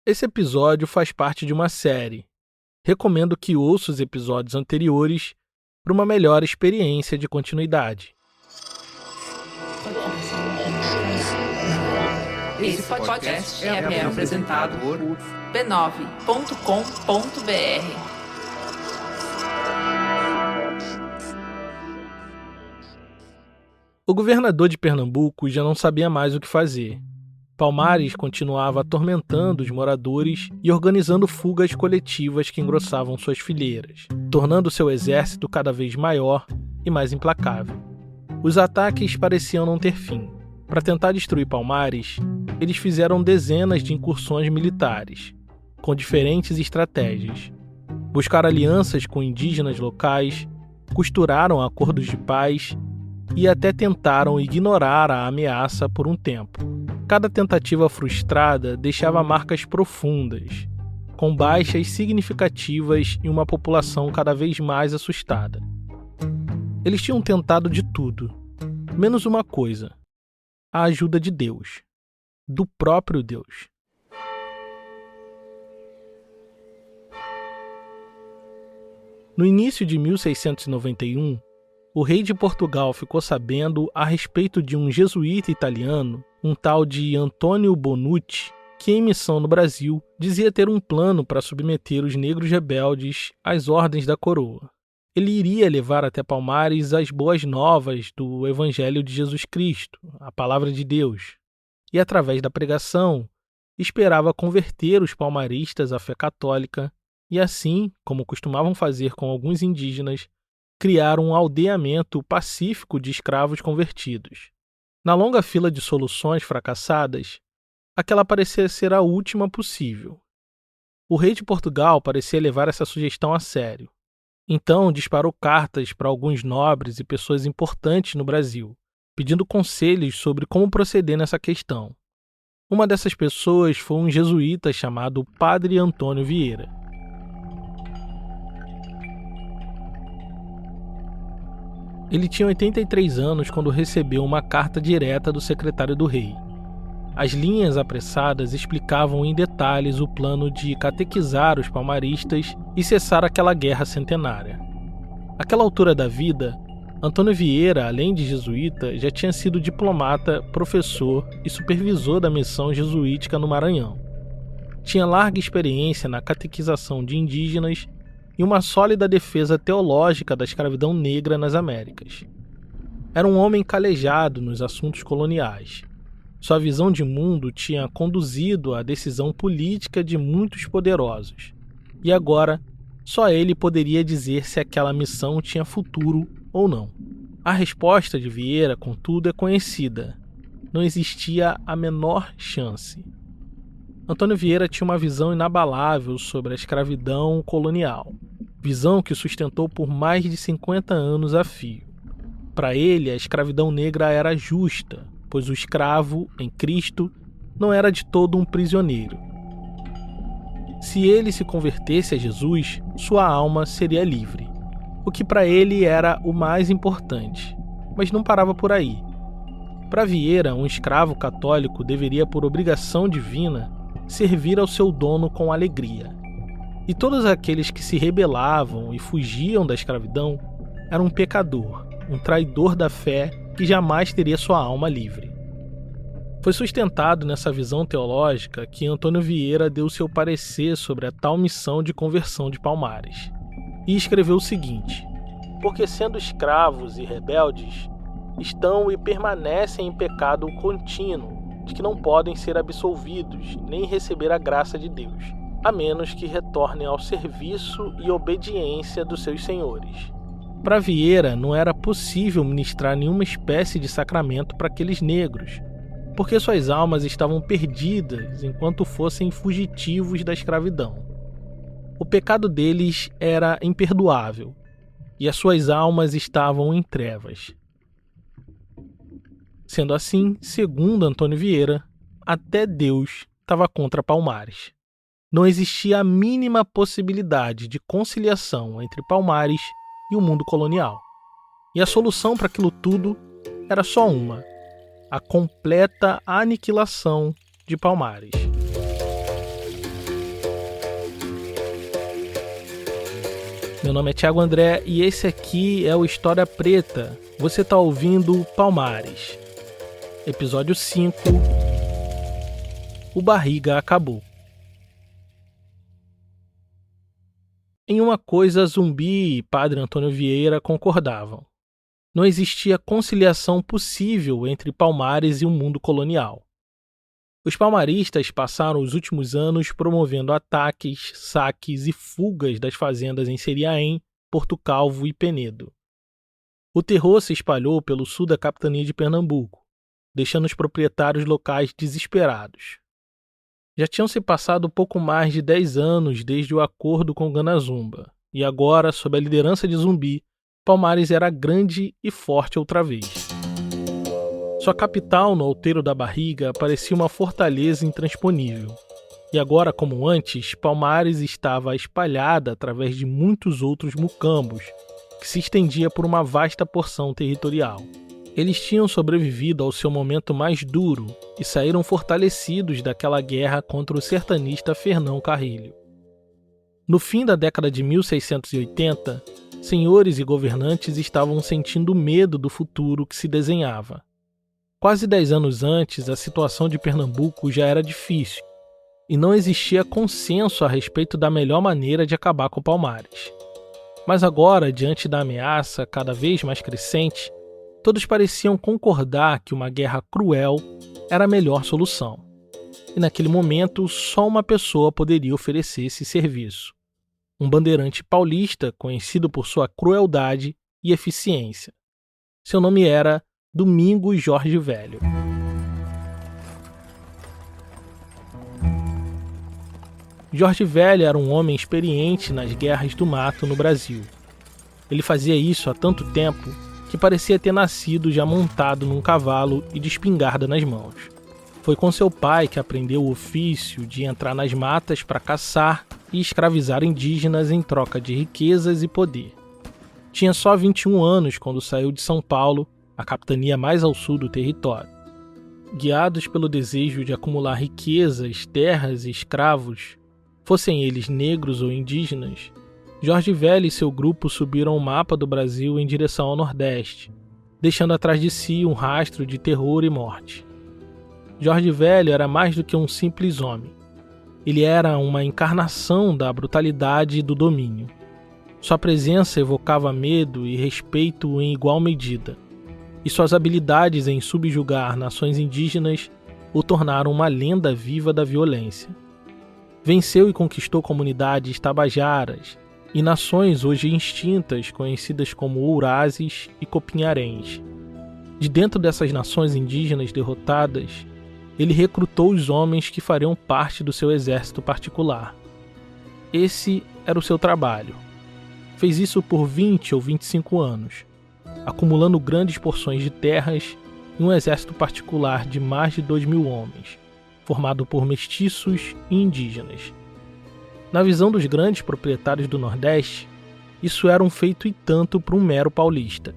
Esse episódio faz parte de uma série. Recomendo que ouça os episódios anteriores para uma melhor experiência de continuidade. Esse podcast é apresentado por b9.com.br. O governador de Pernambuco já não sabia mais o que fazer. Palmares continuava atormentando os moradores e organizando fugas coletivas que engrossavam suas fileiras, tornando seu exército cada vez maior e mais implacável. Os ataques pareciam não ter fim. Para tentar destruir Palmares, eles fizeram dezenas de incursões militares, com diferentes estratégias. Buscaram alianças com indígenas locais, costuraram acordos de paz e até tentaram ignorar a ameaça por um tempo. Cada tentativa frustrada deixava marcas profundas, com baixas significativas e uma população cada vez mais assustada. Eles tinham tentado de tudo, menos uma coisa: a ajuda de Deus, do próprio Deus. No início de 1691, o rei de Portugal ficou sabendo a respeito de um jesuíta italiano, um tal de Antônio Bonucci, que em missão no Brasil dizia ter um plano para submeter os negros rebeldes às ordens da coroa. Ele iria levar até Palmares as boas novas do Evangelho de Jesus Cristo, a palavra de Deus, e através da pregação esperava converter os palmaristas à fé católica e assim, como costumavam fazer com alguns indígenas, criar um aldeamento pacífico de escravos convertidos. Na longa fila de soluções fracassadas, aquela parecia ser a última possível. O rei de Portugal parecia levar essa sugestão a sério. Então disparou cartas para alguns nobres e pessoas importantes no Brasil, pedindo conselhos sobre como proceder nessa questão. Uma dessas pessoas foi um jesuíta chamado Padre Antônio Vieira. Ele tinha 83 anos quando recebeu uma carta direta do secretário do rei. As linhas apressadas explicavam em detalhes o plano de catequizar os palmaristas e cessar aquela guerra centenária. Àquela altura da vida, Antônio Vieira, além de jesuíta, já tinha sido diplomata, professor e supervisor da missão jesuítica no Maranhão. Tinha larga experiência na catequização de indígenas e uma sólida defesa teológica da escravidão negra nas Américas. Era um homem calejado nos assuntos coloniais. Sua visão de mundo tinha conduzido à decisão política de muitos poderosos. E agora, só ele poderia dizer se aquela missão tinha futuro ou não. A resposta de Vieira, contudo, é conhecida. Não existia a menor chance. Antônio Vieira tinha uma visão inabalável sobre a escravidão colonial, visão que sustentou por mais de 50 anos a fio. Para ele, a escravidão negra era justa, pois o escravo, em Cristo, não era de todo um prisioneiro. Se ele se convertesse a Jesus, sua alma seria livre, o que para ele era o mais importante, mas não parava por aí. Para Vieira, um escravo católico deveria, por obrigação divina, servir ao seu dono com alegria. E todos aqueles que se rebelavam e fugiam da escravidão eram um pecador, um traidor da fé que jamais teria sua alma livre. Foi sustentado nessa visão teológica que Antônio Vieira deu seu parecer sobre a tal missão de conversão de Palmares. E escreveu o seguinte: porque sendo escravos e rebeldes, estão e permanecem em pecado contínuo, de que não podem ser absolvidos, nem receber a graça de Deus, a menos que retornem ao serviço e obediência dos seus senhores. Para Vieira, não era possível ministrar nenhuma espécie de sacramento para aqueles negros, porque suas almas estavam perdidas enquanto fossem fugitivos da escravidão. O pecado deles era imperdoável, e as suas almas estavam em trevas. Sendo assim, segundo Antônio Vieira, até Deus estava contra Palmares. Não existia a mínima possibilidade de conciliação entre Palmares e o mundo colonial. E a solução para aquilo tudo era só uma: a completa aniquilação de Palmares. Meu nome é Thiago André e esse aqui é o História Preta. Você tá ouvindo Palmares. Episódio 5. O Barriga Acabou. Em uma coisa, Zumbi e Padre Antônio Vieira concordavam. Não existia conciliação possível entre Palmares e o mundo colonial. Os palmaristas passaram os últimos anos promovendo ataques, saques e fugas das fazendas em Seriaém, Porto Calvo e Penedo. O terror se espalhou pelo sul da capitania de Pernambuco, deixando os proprietários locais desesperados. Já tinham se passado pouco mais de 10 anos desde o acordo com Ganazumba, e agora, sob a liderança de Zumbi, Palmares era grande e forte outra vez. Sua capital, no Outeiro da Barriga, parecia uma fortaleza intransponível. E agora, como antes, Palmares estava espalhada através de muitos outros mucambos, que se estendia por uma vasta porção territorial. Eles tinham sobrevivido ao seu momento mais duro e saíram fortalecidos daquela guerra contra o sertanista Fernão Carrilho. No fim da década de 1680, senhores e governantes estavam sentindo medo do futuro que se desenhava. Quase 10 anos antes, a situação de Pernambuco já era difícil e não existia consenso a respeito da melhor maneira de acabar com Palmares. Mas agora, diante da ameaça cada vez mais crescente, todos pareciam concordar que uma guerra cruel era a melhor solução. E naquele momento, só uma pessoa poderia oferecer esse serviço. Um bandeirante paulista conhecido por sua crueldade e eficiência. Seu nome era Domingos Jorge Velho. Jorge Velho era um homem experiente nas guerras do mato no Brasil. Ele fazia isso há tanto tempo que parecia ter nascido já montado num cavalo e de espingarda nas mãos. Foi com seu pai que aprendeu o ofício de entrar nas matas para caçar e escravizar indígenas em troca de riquezas e poder. Tinha só 21 anos quando saiu de São Paulo, a capitania mais ao sul do território. Guiados pelo desejo de acumular riquezas, terras e escravos, fossem eles negros ou indígenas, Jorge Velho e seu grupo subiram o mapa do Brasil em direção ao Nordeste, deixando atrás de si um rastro de terror e morte. Jorge Velho era mais do que um simples homem. Ele era uma encarnação da brutalidade e do domínio. Sua presença evocava medo e respeito em igual medida, e suas habilidades em subjugar nações indígenas o tornaram uma lenda viva da violência. Venceu e conquistou comunidades tabajaras e nações hoje extintas conhecidas como Ourases e Copinharens. De dentro dessas nações indígenas derrotadas, ele recrutou os homens que fariam parte do seu exército particular. Esse era o seu trabalho. Fez isso por 20 ou 25 anos, acumulando grandes porções de terras e um exército particular de mais de 2.000 homens, formado por mestiços e indígenas. Na visão dos grandes proprietários do Nordeste, isso era um feito e tanto para um mero paulista.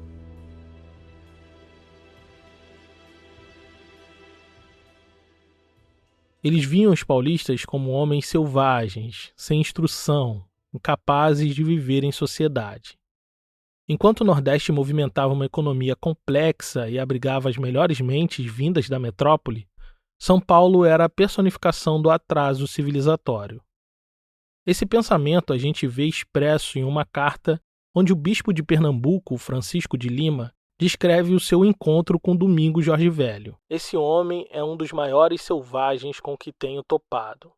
Eles viam os paulistas como homens selvagens, sem instrução, incapazes de viver em sociedade. Enquanto o Nordeste movimentava uma economia complexa e abrigava as melhores mentes vindas da metrópole, São Paulo era a personificação do atraso civilizatório. Esse pensamento a gente vê expresso em uma carta onde o bispo de Pernambuco, Francisco de Lima, descreve o seu encontro com Domingos Jorge Velho. Esse homem é um dos maiores selvagens com que tenho topado.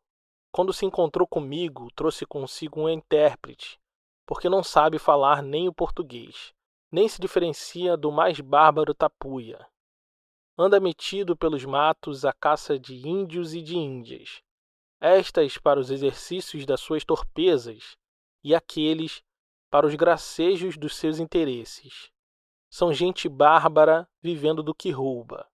Quando se encontrou comigo, trouxe consigo um intérprete, porque não sabe falar nem o português, nem se diferencia do mais bárbaro tapuia. Anda metido pelos matos à caça de índios e de índias, estas para os exercícios das suas torpezas e aqueles para os gracejos dos seus interesses. São gente bárbara vivendo do que rouba.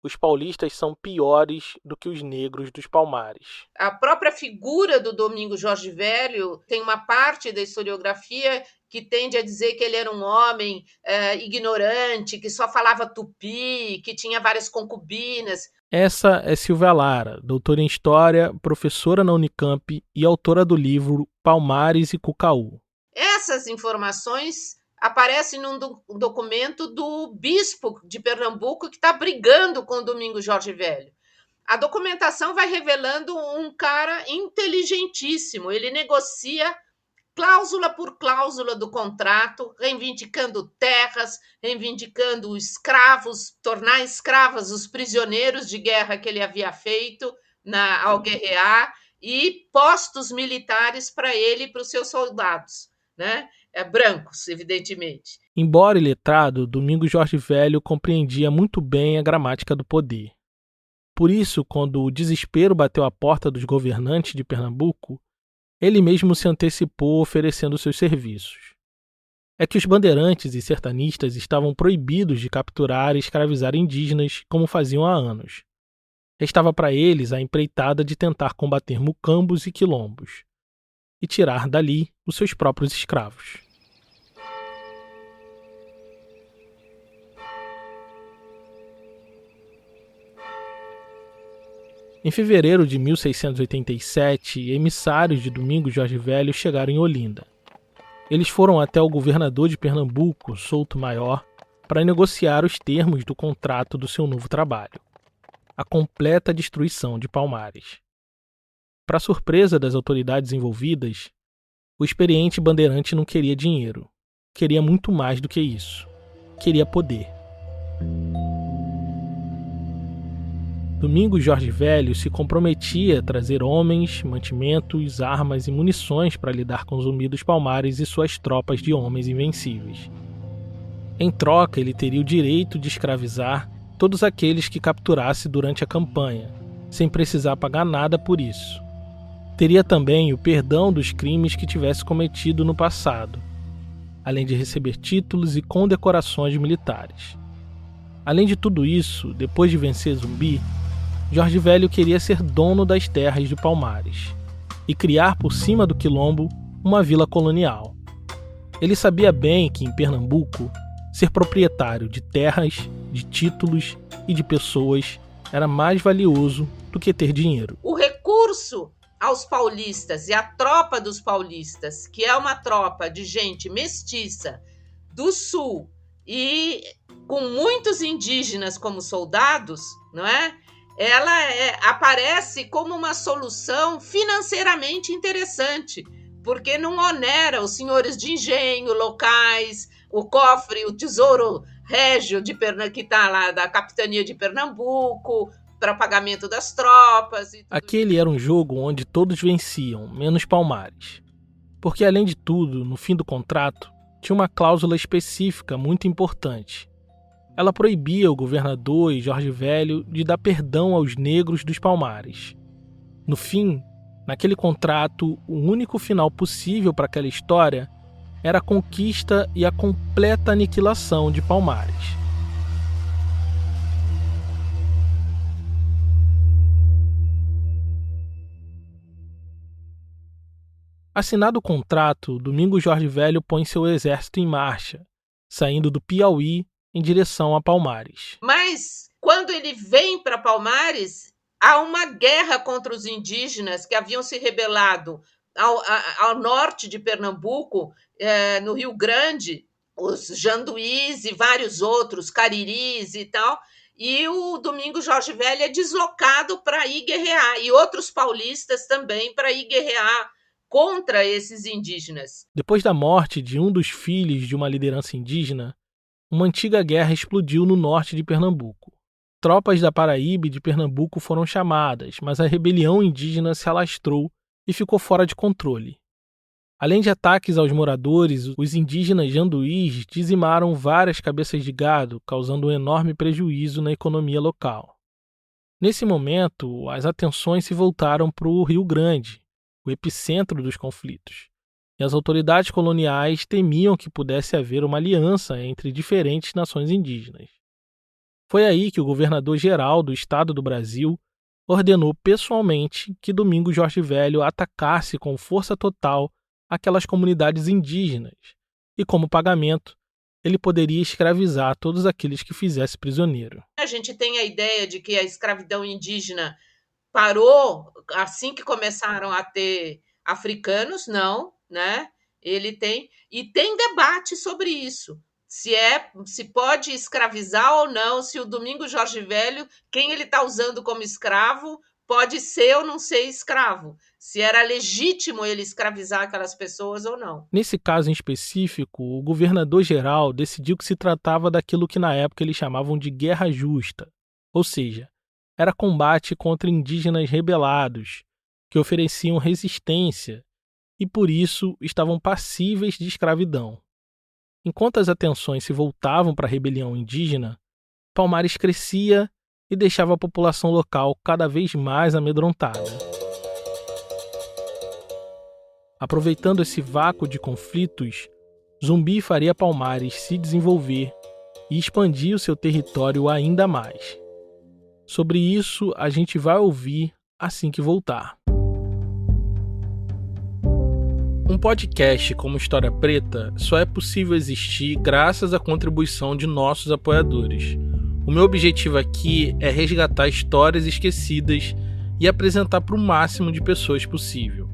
Os paulistas são piores do que os negros dos Palmares. A própria figura do Domingos Jorge Velho tem uma parte da historiografia que tende a dizer que ele era um homem ignorante, que só falava tupi, que tinha várias concubinas. Essa é Silvia Lara, doutora em História, professora na Unicamp e autora do livro Palmares e Cucaú. Essas informações aparecem num documento do bispo de Pernambuco que está brigando com o Domingos Jorge Velho. A documentação vai revelando um cara inteligentíssimo. Ele negocia cláusula por cláusula do contrato, reivindicando terras, reivindicando escravos, tornar escravos os prisioneiros de guerra que ele havia feito ao guerrear e postos militares para ele e para os seus soldados, né? Brancos, evidentemente. Embora iletrado, Domingos Jorge Velho compreendia muito bem a gramática do poder. Por isso, quando o desespero bateu à porta dos governantes de Pernambuco, ele mesmo se antecipou oferecendo seus serviços. É que os bandeirantes e sertanistas estavam proibidos de capturar e escravizar indígenas como faziam há anos. Restava para eles a empreitada de tentar combater mucambos e quilombos e tirar dali os seus próprios escravos. Em fevereiro de 1687, emissários de Domingos Jorge Velho chegaram em Olinda. Eles foram até o governador de Pernambuco, Souto Maior, para negociar os termos do contrato do seu novo trabalho: a completa destruição de Palmares. Para surpresa das autoridades envolvidas, o experiente bandeirante não queria dinheiro. Queria muito mais do que isso. Queria poder. Domingos Jorge Velho se comprometia a trazer homens, mantimentos, armas e munições para lidar com Zumbi dos Palmares e suas tropas de homens invencíveis. Em troca, ele teria o direito de escravizar todos aqueles que capturasse durante a campanha, sem precisar pagar nada por isso. Teria também o perdão dos crimes que tivesse cometido no passado, além de receber títulos e condecorações militares. Além de tudo isso, depois de vencer Zumbi, Jorge Velho queria ser dono das terras de Palmares e criar por cima do quilombo uma vila colonial. Ele sabia bem que em Pernambuco, ser proprietário de terras, de títulos e de pessoas era mais valioso do que ter dinheiro. O recurso aos paulistas e à tropa dos paulistas, que é uma tropa de gente mestiça do sul e com muitos indígenas como soldados, não é? Ela aparece como uma solução financeiramente interessante, porque não onera os senhores de engenho locais, o cofre, o tesouro régio que está lá da capitania de Pernambuco, para pagamento das tropas. Aquele era um jogo onde todos venciam, menos Palmares. Porque, além de tudo, no fim do contrato, tinha uma cláusula específica muito importante. Ela proibia o governador e Jorge Velho de dar perdão aos negros dos Palmares. No fim, naquele contrato, o único final possível para aquela história era a conquista e a completa aniquilação de Palmares. Assinado o contrato, Domingos Jorge Velho põe seu exército em marcha, saindo do Piauí em direção a Palmares. Mas, quando ele vem para Palmares, há uma guerra contra os indígenas que haviam se rebelado ao norte de Pernambuco, no Rio Grande, os Janduís e vários outros, Cariris e tal, e o Domingos Jorge Velho é deslocado para ir guerrear, e outros paulistas também para ir guerrear contra esses indígenas. Depois da morte de um dos filhos de uma liderança indígena, uma antiga guerra explodiu no norte de Pernambuco. Tropas da Paraíba e de Pernambuco foram chamadas, mas a rebelião indígena se alastrou e ficou fora de controle. Além de ataques aos moradores, os indígenas janduís dizimaram várias cabeças de gado, causando um enorme prejuízo na economia local. Nesse momento, as atenções se voltaram para o Rio Grande, o epicentro dos conflitos, e as autoridades coloniais temiam que pudesse haver uma aliança entre diferentes nações indígenas. Foi aí que o governador-geral do Estado do Brasil ordenou pessoalmente que Domingos Jorge Velho atacasse com força total aquelas comunidades indígenas e, como pagamento, ele poderia escravizar todos aqueles que fizesse prisioneiro. A gente tem a ideia de que a escravidão indígena parou assim que começaram a ter africanos, não, né? Ele tem, e tem debate sobre isso. Se pode escravizar ou não, se o Domingos Jorge Velho, quem ele está usando como escravo, pode ser ou não ser escravo. Se era legítimo ele escravizar aquelas pessoas ou não. Nesse caso em específico, o governador-geral decidiu que se tratava daquilo que na época eles chamavam de guerra justa, ou seja, era combate contra indígenas rebelados, que ofereciam resistência e por isso estavam passíveis de escravidão. Enquanto as atenções se voltavam para a rebelião indígena, Palmares crescia e deixava a população local cada vez mais amedrontada. Aproveitando esse vácuo de conflitos, Zumbi faria Palmares se desenvolver e expandir o seu território ainda mais. Sobre isso, a gente vai ouvir assim que voltar. Um podcast como História Preta só é possível existir graças à contribuição de nossos apoiadores. O meu objetivo aqui é resgatar histórias esquecidas e apresentar para o máximo de pessoas possível.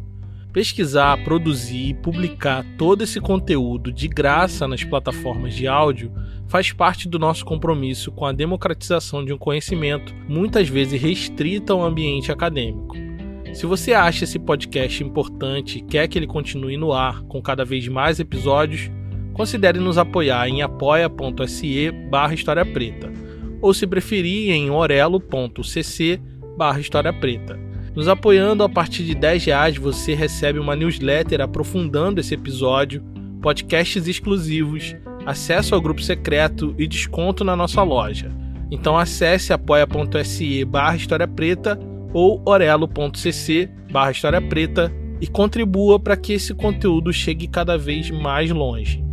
Pesquisar, produzir e publicar todo esse conteúdo de graça nas plataformas de áudio faz parte do nosso compromisso com a democratização de um conhecimento muitas vezes restrito ao ambiente acadêmico. Se você acha esse podcast importante e quer que ele continue no ar com cada vez mais episódios, considere nos apoiar em apoia.se/História Preta ou, se preferir, em orelo.cc/História Preta. Nos apoiando a partir de R$10 você recebe uma newsletter aprofundando esse episódio, podcasts exclusivos, acesso ao grupo secreto e desconto na nossa loja. Então acesse apoia.se/História Preta ou orelo.cc/História Preta e contribua para que esse conteúdo chegue cada vez mais longe.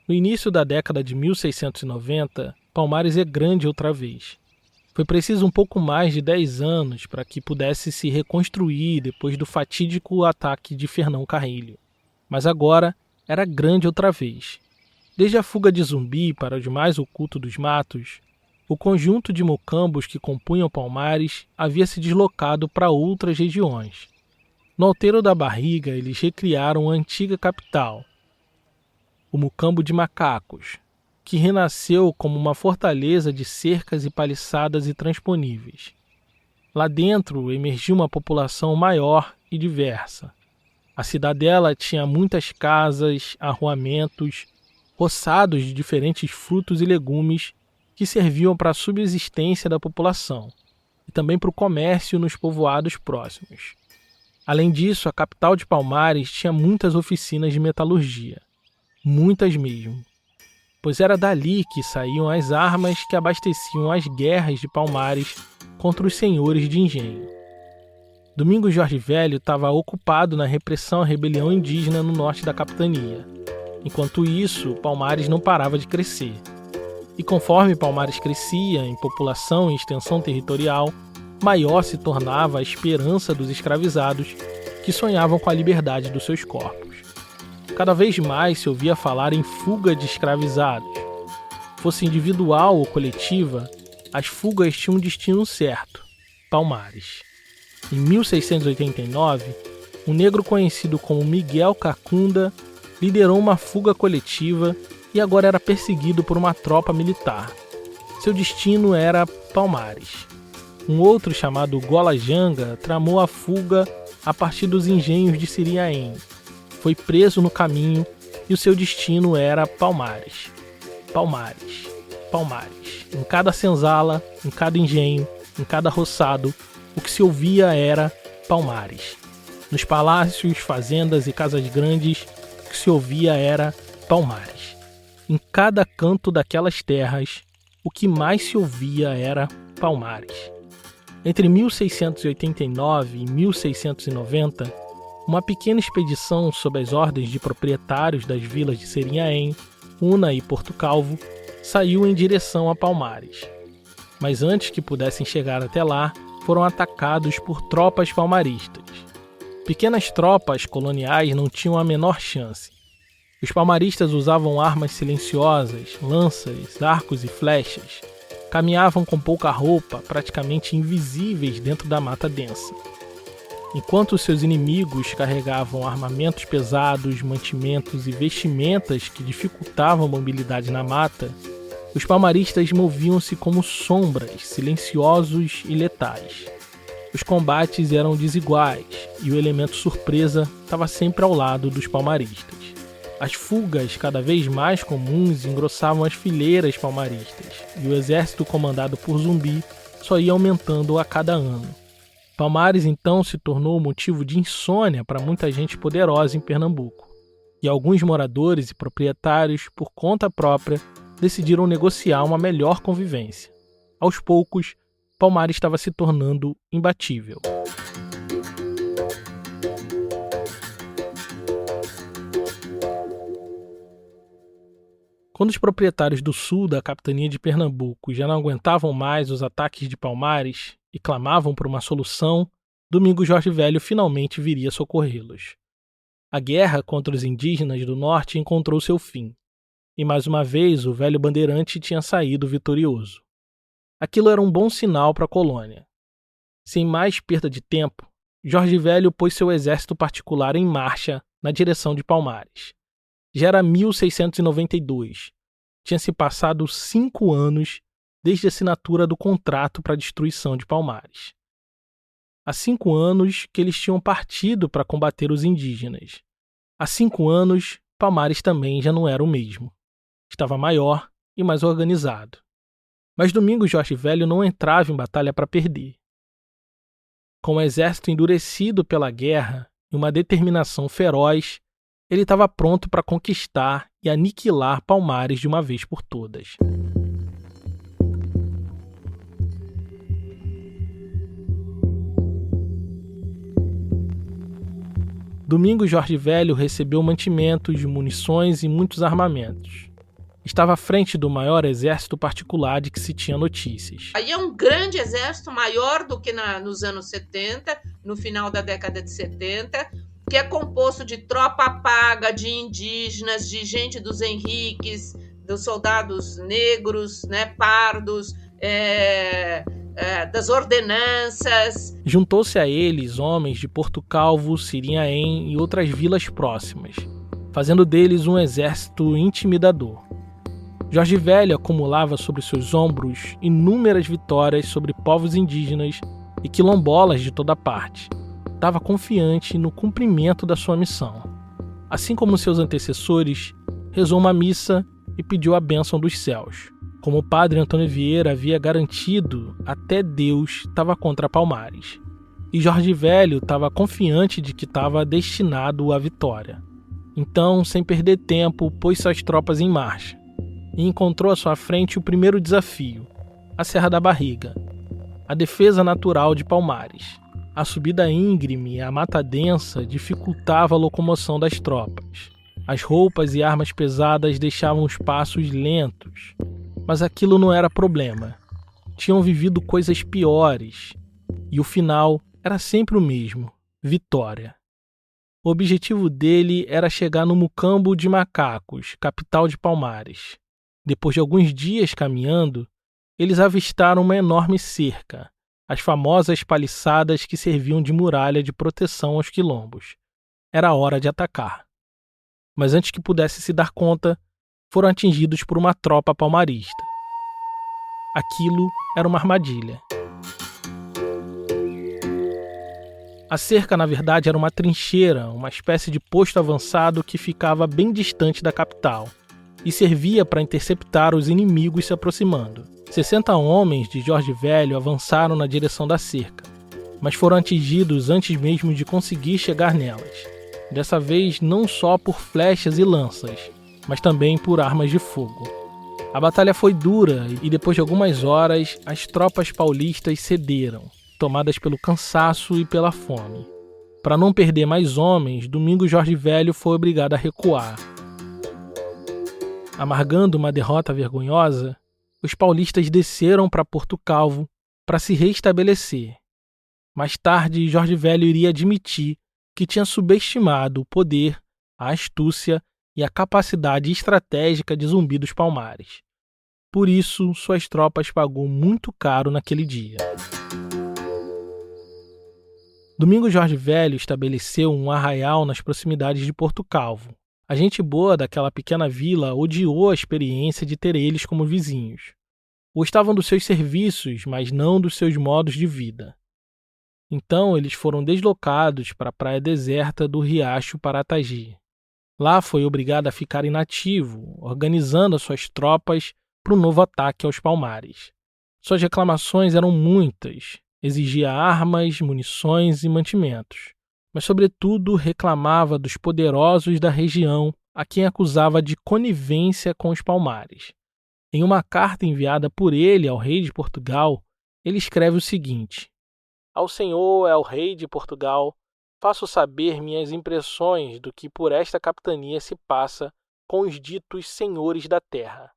No início da década de 1690, Palmares é grande outra vez. Foi preciso um pouco mais de 10 anos para que pudesse se reconstruir depois do fatídico ataque de Fernão Carrilho. Mas agora era grande outra vez. Desde a fuga de Zumbi para o mais oculto dos matos, o conjunto de mocambos que compunham Palmares havia se deslocado para outras regiões. No Outeiro da Barriga, eles recriaram a antiga capital, o Mocambo de Macacos, que renasceu como uma fortaleza de cercas e paliçadas intransponíveis. Lá dentro emergiu uma população maior e diversa. A cidadela tinha muitas casas, arruamentos, roçados de diferentes frutos e legumes que serviam para a subsistência da população e também para o comércio nos povoados próximos. Além disso, a capital de Palmares tinha muitas oficinas de metalurgia. Muitas mesmo, pois era dali que saíam as armas que abasteciam as guerras de Palmares contra os senhores de engenho. Domingos Jorge Velho estava ocupado na repressão à rebelião indígena no norte da capitania. Enquanto isso, Palmares não parava de crescer. E conforme Palmares crescia em população e extensão territorial, maior se tornava a esperança dos escravizados que sonhavam com a liberdade dos seus corpos. Cada vez mais se ouvia falar em fuga de escravizados. Fosse individual ou coletiva, as fugas tinham um destino certo: Palmares. Em 1689, um negro conhecido como Miguel Cacunda liderou uma fuga coletiva e agora era perseguido por uma tropa militar. Seu destino era Palmares. Um outro chamado Gola Janga tramou a fuga a partir dos engenhos de Siriaém. Foi preso no caminho e o seu destino era Palmares. Palmares, Palmares. Em cada senzala, em cada engenho, em cada roçado, o que se ouvia era Palmares. Nos palácios, fazendas e casas grandes, o que se ouvia era Palmares. Em cada canto daquelas terras, o que mais se ouvia era Palmares. Entre 1689 e 1690, uma pequena expedição sob as ordens de proprietários das vilas de Serinhaém, Una e Porto Calvo saiu em direção a Palmares. Mas antes que pudessem chegar até lá, foram atacados por tropas palmaristas. Pequenas tropas coloniais não tinham a menor chance. Os palmaristas usavam armas silenciosas, lanças, arcos e flechas. Caminhavam com pouca roupa, praticamente invisíveis dentro da mata densa. Enquanto seus inimigos carregavam armamentos pesados, mantimentos e vestimentas que dificultavam a mobilidade na mata, os palmaristas moviam-se como sombras, silenciosos e letais. Os combates eram desiguais e o elemento surpresa estava sempre ao lado dos palmaristas. As fugas cada vez mais comuns engrossavam as fileiras palmaristas e o exército comandado por Zumbi só ia aumentando a cada ano. Palmares então se tornou motivo de insônia para muita gente poderosa em Pernambuco, e alguns moradores e proprietários, por conta própria, decidiram negociar uma melhor convivência. Aos poucos, Palmares estava se tornando imbatível. Quando os proprietários do sul da capitania de Pernambuco já não aguentavam mais os ataques de Palmares e clamavam por uma solução, Domingos Jorge Velho finalmente viria socorrê-los. A guerra contra os indígenas do norte encontrou seu fim, e mais uma vez o velho bandeirante tinha saído vitorioso. Aquilo era um bom sinal para a colônia. Sem mais perda de tempo, Jorge Velho pôs seu exército particular em marcha na direção de Palmares. Já era 1692. Tinha se passado 5 anos desde a assinatura do contrato para a destruição de Palmares. Há 5 anos que eles tinham partido para combater os indígenas. Há 5 anos, Palmares também já não era o mesmo. Estava maior e mais organizado. Mas Domingos Jorge Velho não entrava em batalha para perder. Com o exército endurecido pela guerra e uma determinação feroz, ele estava pronto para conquistar e aniquilar Palmares de uma vez por todas. Domingos Jorge Velho recebeu mantimentos, munições e muitos armamentos. Estava à frente do maior exército particular de que se tinha notícias. Aí é um grande exército, maior do que nos anos 70, no final da década de 70, que é composto de tropa paga, de indígenas, de gente dos Henriques, dos soldados negros, pardos, das ordenanças. Juntou-se a eles homens de Porto Calvo, Sirinhaém e outras vilas próximas, fazendo deles um exército intimidador. Jorge Velho acumulava sobre seus ombros inúmeras vitórias sobre povos indígenas e quilombolas de toda parte. Estava confiante no cumprimento da sua missão. Assim como seus antecessores, rezou uma missa e pediu a bênção dos céus. Como o padre Antônio Vieira havia garantido, até Deus estava contra Palmares. E Jorge Velho estava confiante de que estava destinado à vitória. Então, sem perder tempo, pôs suas tropas em marcha e encontrou à sua frente o primeiro desafio, a Serra da Barriga, a defesa natural de Palmares. A subida íngreme e a mata densa dificultava a locomoção das tropas. As roupas e armas pesadas deixavam os passos lentos. Mas aquilo não era problema. Tinham vivido coisas piores. E o final era sempre o mesmo: vitória. O objetivo dele era chegar no Mucambo de Macacos, capital de Palmares. Depois de alguns dias caminhando, eles avistaram uma enorme cerca, as famosas paliçadas que serviam de muralha de proteção aos quilombos. Era hora de atacar. Mas antes que pudesse se dar conta, foram atingidos por uma tropa palmarista. Aquilo era uma armadilha. A cerca, na verdade, era uma trincheira, uma espécie de posto avançado que ficava bem distante da capital e servia para interceptar os inimigos se aproximando. 60 homens de Jorge Velho avançaram na direção da cerca, mas foram atingidos antes mesmo de conseguir chegar nelas. Dessa vez não só por flechas e lanças, mas também por armas de fogo. A batalha foi dura e depois de algumas horas as tropas paulistas cederam, tomadas pelo cansaço e pela fome. Para não perder mais homens, Domingos Jorge Velho foi obrigado a recuar. Amargando uma derrota vergonhosa, os paulistas desceram para Porto Calvo para se reestabelecer. Mais tarde, Jorge Velho iria admitir que tinha subestimado o poder, a astúcia e a capacidade estratégica de Zumbi dos Palmares. Por isso, suas tropas pagou muito caro naquele dia. Domingos Jorge Velho estabeleceu um arraial nas proximidades de Porto Calvo. A gente boa daquela pequena vila odiou a experiência de ter eles como vizinhos. Gostavam dos seus serviços, mas não dos seus modos de vida. Então, eles foram deslocados para a praia deserta do Riacho Paratagi. Lá foi obrigado a ficar inativo, organizando as suas tropas para um novo ataque aos Palmares. Suas reclamações eram muitas, exigia armas, munições e mantimentos, mas sobretudo reclamava dos poderosos da região a quem acusava de conivência com os Palmares. Em uma carta enviada por ele ao rei de Portugal, ele escreve o seguinte: Ao senhor, ao rei de Portugal, faço saber minhas impressões do que por esta capitania se passa com os ditos senhores da terra.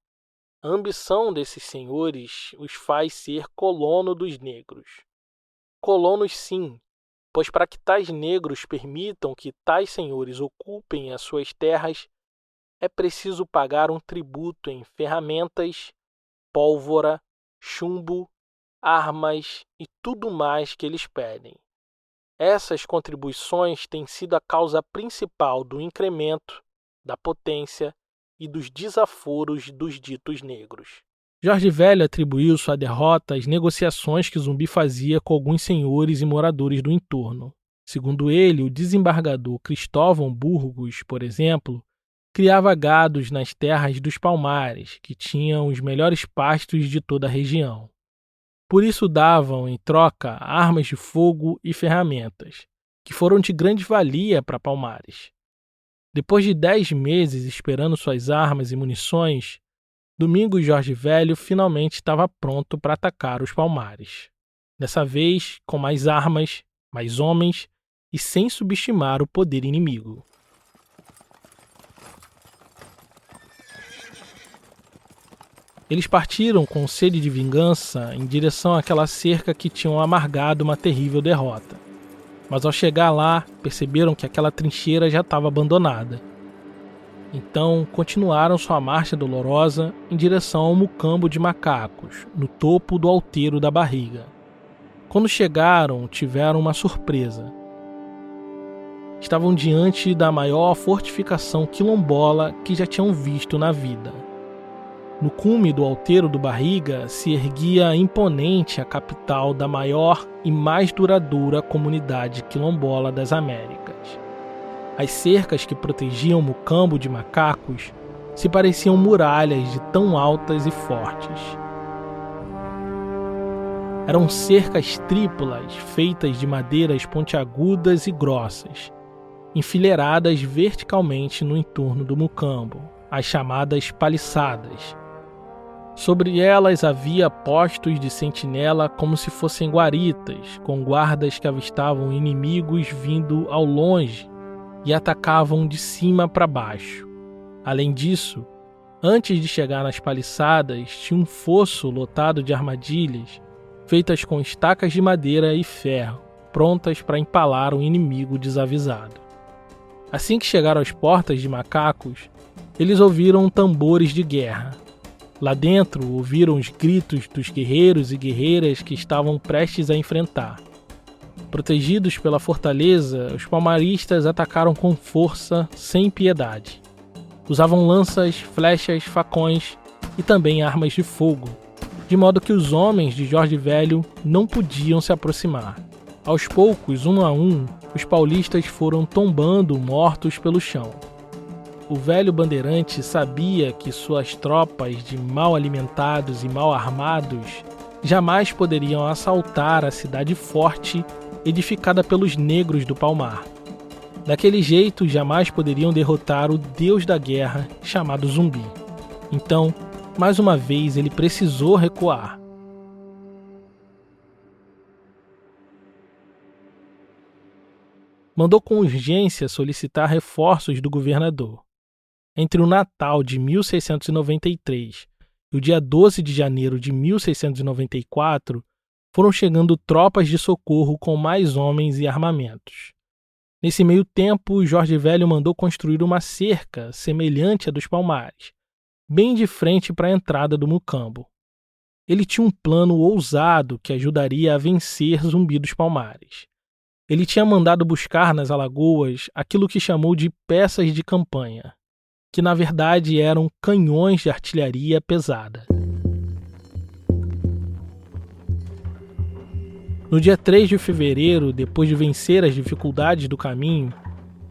A ambição desses senhores os faz ser colono dos negros. Colonos sim, pois para que tais negros permitam que tais senhores ocupem as suas terras, é preciso pagar um tributo em ferramentas, pólvora, chumbo, armas e tudo mais que eles pedem. Essas contribuições têm sido a causa principal do incremento, da potência e dos desaforos dos ditos negros. Jorge Velho atribuiu sua derrota às negociações que Zumbi fazia com alguns senhores e moradores do entorno. Segundo ele, o desembargador Cristóvão Burgos, por exemplo, criava gados nas terras dos Palmares, que tinham os melhores pastos de toda a região. Por isso davam, em troca, armas de fogo e ferramentas, que foram de grande valia para Palmares. Depois de 10 meses esperando suas armas e munições, Domingos Jorge Velho finalmente estava pronto para atacar os Palmares. Dessa vez, com mais armas, mais homens e sem subestimar o poder inimigo. Eles partiram com sede de vingança em direção àquela cerca que tinham amargado uma terrível derrota. Mas ao chegar lá, perceberam que aquela trincheira já estava abandonada. Então, continuaram sua marcha dolorosa em direção ao mucambo de macacos, no topo do alteiro da barriga. Quando chegaram, tiveram uma surpresa. Estavam diante da maior fortificação quilombola que já tinham visto na vida. No cume do alteiro do Barriga se erguia imponente a capital da maior e mais duradoura comunidade quilombola das Américas. As cercas que protegiam o mucambo de macacos se pareciam muralhas de tão altas e fortes. Eram cercas triplas feitas de madeiras pontiagudas e grossas, enfileiradas verticalmente no entorno do mucambo, as chamadas paliçadas. Sobre elas havia postos de sentinela como se fossem guaritas, com guardas que avistavam inimigos vindo ao longe e atacavam de cima para baixo. Além disso, antes de chegar nas paliçadas, tinha um fosso lotado de armadilhas, feitas com estacas de madeira e ferro, prontas para empalar um inimigo desavisado. Assim que chegaram às portas de macacos, eles ouviram tambores de guerra. Lá dentro, ouviram os gritos dos guerreiros e guerreiras que estavam prestes a enfrentar. Protegidos pela fortaleza, os palmaristas atacaram com força, sem piedade. Usavam lanças, flechas, facões e também armas de fogo, de modo que os homens de Jorge Velho não podiam se aproximar. Aos poucos, um a um, os paulistas foram tombando mortos pelo chão. O velho bandeirante sabia que suas tropas de mal alimentados e mal armados jamais poderiam assaltar a cidade forte edificada pelos negros do Palmar. Daquele jeito, jamais poderiam derrotar o deus da guerra chamado Zumbi. Então, mais uma vez, ele precisou recuar. Mandou com urgência solicitar reforços do governador. Entre o Natal de 1693 e o dia 12 de janeiro de 1694, foram chegando tropas de socorro com mais homens e armamentos. Nesse meio tempo, Jorge Velho mandou construir uma cerca semelhante à dos Palmares, bem de frente para a entrada do Mucambo. Ele tinha um plano ousado que ajudaria a vencer Zumbi dos Palmares. Ele tinha mandado buscar nas alagoas aquilo que chamou de peças de campanha, que na verdade eram canhões de artilharia pesada. No dia 3 de fevereiro, depois de vencer as dificuldades do caminho,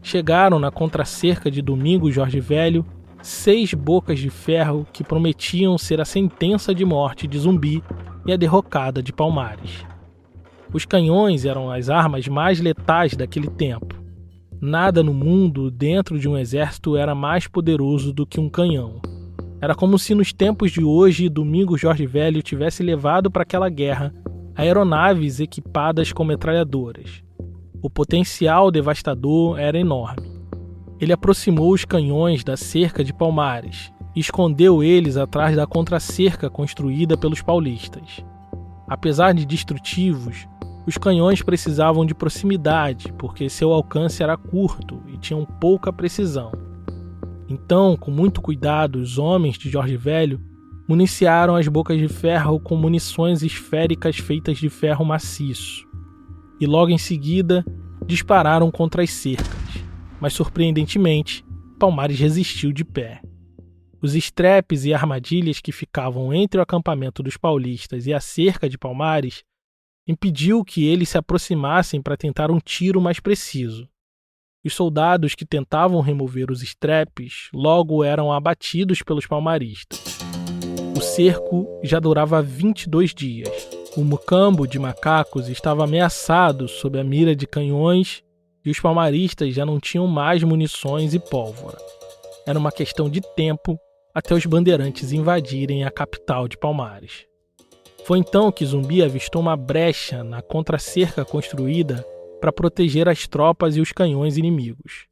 chegaram na contracerca de Domingos Jorge Velho 6 bocas de ferro que prometiam ser a sentença de morte de Zumbi e a derrocada de Palmares. Os canhões eram as armas mais letais daquele tempo. Nada no mundo dentro de um exército era mais poderoso do que um canhão. Era como se nos tempos de hoje Domingos Jorge Velho tivesse levado para aquela guerra aeronaves equipadas com metralhadoras. O potencial devastador era enorme. Ele aproximou os canhões da cerca de Palmares e escondeu eles atrás da contracerca construída pelos paulistas. Apesar de destrutivos, os canhões precisavam de proximidade, porque seu alcance era curto e tinham pouca precisão. Então, com muito cuidado, os homens de Jorge Velho municiaram as bocas de ferro com munições esféricas feitas de ferro maciço. E logo em seguida, dispararam contra as cercas. Mas, surpreendentemente, Palmares resistiu de pé. Os estrepes e armadilhas que ficavam entre o acampamento dos paulistas e a cerca de Palmares impediu que eles se aproximassem para tentar um tiro mais preciso. Os soldados que tentavam remover os estrepes logo eram abatidos pelos palmaristas. O cerco já durava 22 dias. O Mucambo de macacos estava ameaçado sob a mira de canhões e os palmaristas já não tinham mais munições e pólvora. Era uma questão de tempo até os bandeirantes invadirem a capital de Palmares. Foi então que Zumbi avistou uma brecha na contracerca construída para proteger as tropas e os canhões inimigos,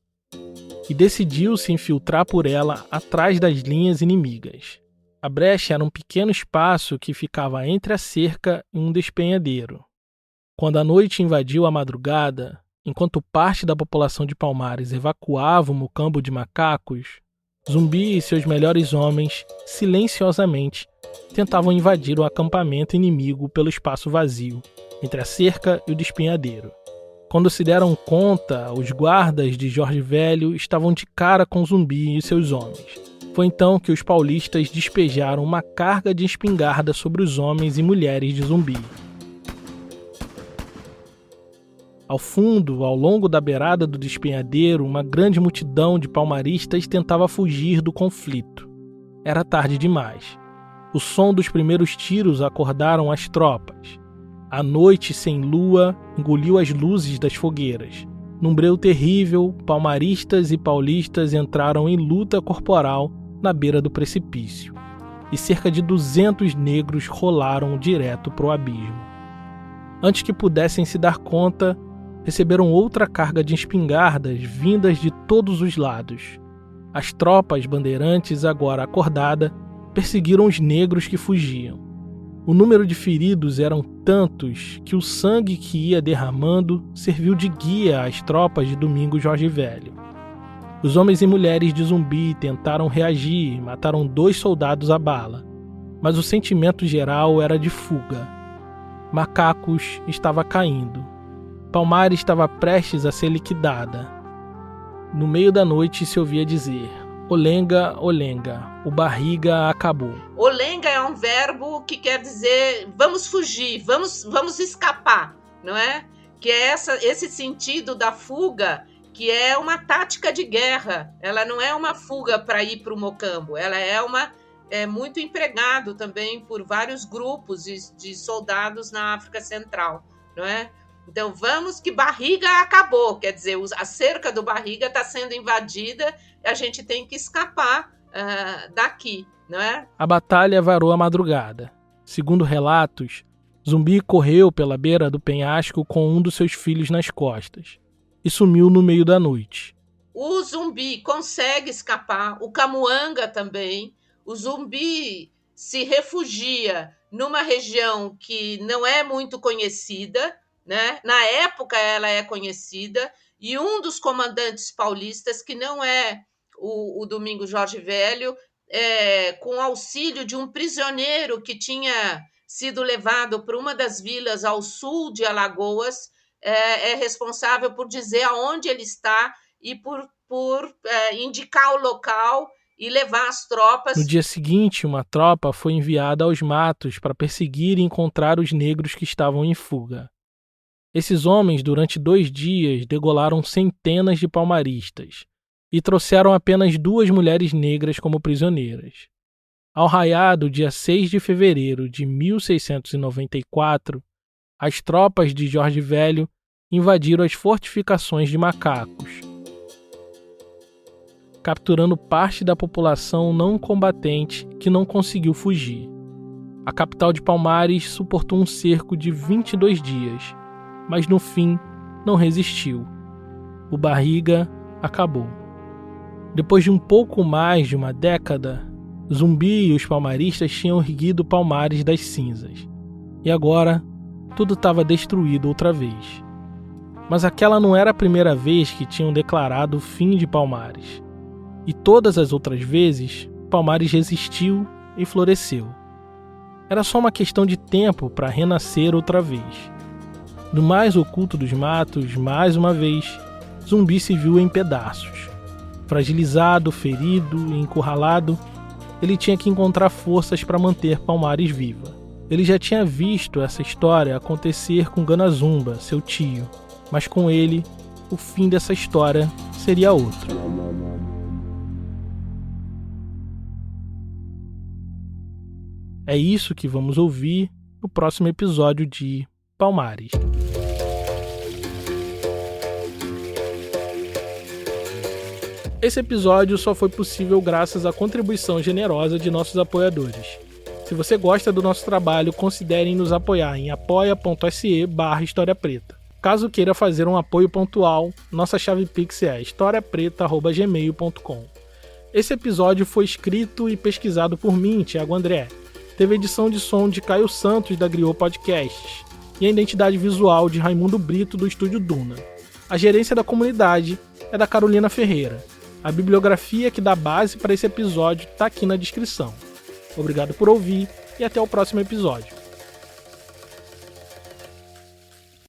e decidiu se infiltrar por ela atrás das linhas inimigas. A brecha era um pequeno espaço que ficava entre a cerca e um despenhadeiro. Quando a noite invadiu a madrugada, enquanto parte da população de Palmares evacuava o Mucambo de macacos, Zumbi e seus melhores homens, silenciosamente, tentavam invadir o acampamento inimigo pelo espaço vazio, entre a cerca e o despenhadeiro. Quando se deram conta, os guardas de Jorge Velho estavam de cara com Zumbi e seus homens. Foi então que os paulistas despejaram uma carga de espingarda sobre os homens e mulheres de Zumbi. Ao fundo, ao longo da beirada do despenhadeiro, uma grande multidão de palmaristas tentava fugir do conflito. Era tarde demais. O som dos primeiros tiros acordaram as tropas. A noite sem lua engoliu as luzes das fogueiras. Num breu terrível, palmaristas e paulistas entraram em luta corporal na beira do precipício, e cerca de 200 negros rolaram direto para o abismo. Antes que pudessem se dar conta, receberam outra carga de espingardas vindas de todos os lados. As tropas bandeirantes, agora acordadas, perseguiram os negros que fugiam. O número de feridos eram tantos que o sangue que ia derramando serviu de guia às tropas de Domingos Jorge Velho. Os homens e mulheres de Zumbi tentaram reagir e mataram 2 soldados à bala, mas o sentimento geral era de fuga. Macacos estava caindo. Palmares estava prestes a ser liquidada. No meio da noite se ouvia dizer: Olenga, Olenga, o barriga acabou. Olenga é um verbo que quer dizer vamos fugir, vamos escapar, não é? Que é esse sentido da fuga, que é uma tática de guerra. Ela não é uma fuga para ir para o Mocambo, ela é muito empregado também por vários grupos de soldados na África Central, não é? Então, vamos que barriga acabou, quer dizer, a cerca do barriga está sendo invadida e a gente tem que escapar daqui, não é? A batalha varou a madrugada. Segundo relatos, Zumbi correu pela beira do penhasco com um dos seus filhos nas costas e sumiu no meio da noite. O Zumbi consegue escapar, o Camuanga também. O Zumbi se refugia numa região que não é muito conhecida, né? Na época ela é conhecida, e um dos comandantes paulistas, que não é o Domingos Jorge Velho, com auxílio de um prisioneiro que tinha sido levado para uma das vilas ao sul de Alagoas, é responsável por dizer aonde ele está e por indicar o local e levar as tropas. No dia seguinte, uma tropa foi enviada aos matos para perseguir e encontrar os negros que estavam em fuga. Esses homens, durante 2 dias, degolaram centenas de palmaristas e trouxeram apenas 2 mulheres negras como prisioneiras. Ao raiar do dia 6 de fevereiro de 1694, as tropas de Jorge Velho invadiram as fortificações de Macacos, capturando parte da população não combatente que não conseguiu fugir. A capital de Palmares suportou um cerco de 22 dias, mas no fim não resistiu. O Barriga acabou. Depois de um pouco mais de uma década, Zumbi e os palmaristas tinham erguido Palmares das cinzas. E agora, tudo estava destruído outra vez. Mas aquela não era a primeira vez que tinham declarado o fim de Palmares. E todas as outras vezes, Palmares resistiu e floresceu. Era só uma questão de tempo para renascer outra vez. No mais oculto dos matos, mais uma vez, Zumbi se viu em pedaços. Fragilizado, ferido e encurralado, ele tinha que encontrar forças para manter Palmares viva. Ele já tinha visto essa história acontecer com Ganazumba, seu tio, mas com ele, o fim dessa história seria outro. É isso que vamos ouvir no próximo episódio de Palmares. Esse episódio só foi possível graças à contribuição generosa de nossos apoiadores. Se você gosta do nosso trabalho, considere nos apoiar em apoia.se/História Preta. Caso queira fazer um apoio pontual, nossa chave Pix é historiapreta@gmail.com. Esse episódio foi escrito e pesquisado por mim, Thiago André. Teve edição de som de Caio Santos, da Griot Podcasts, e a identidade visual de Raimundo Brito, do Estúdio Duna. A gerência da comunidade é da Carolina Ferreira. A bibliografia que dá base para esse episódio está aqui na descrição. Obrigado por ouvir e até o próximo episódio.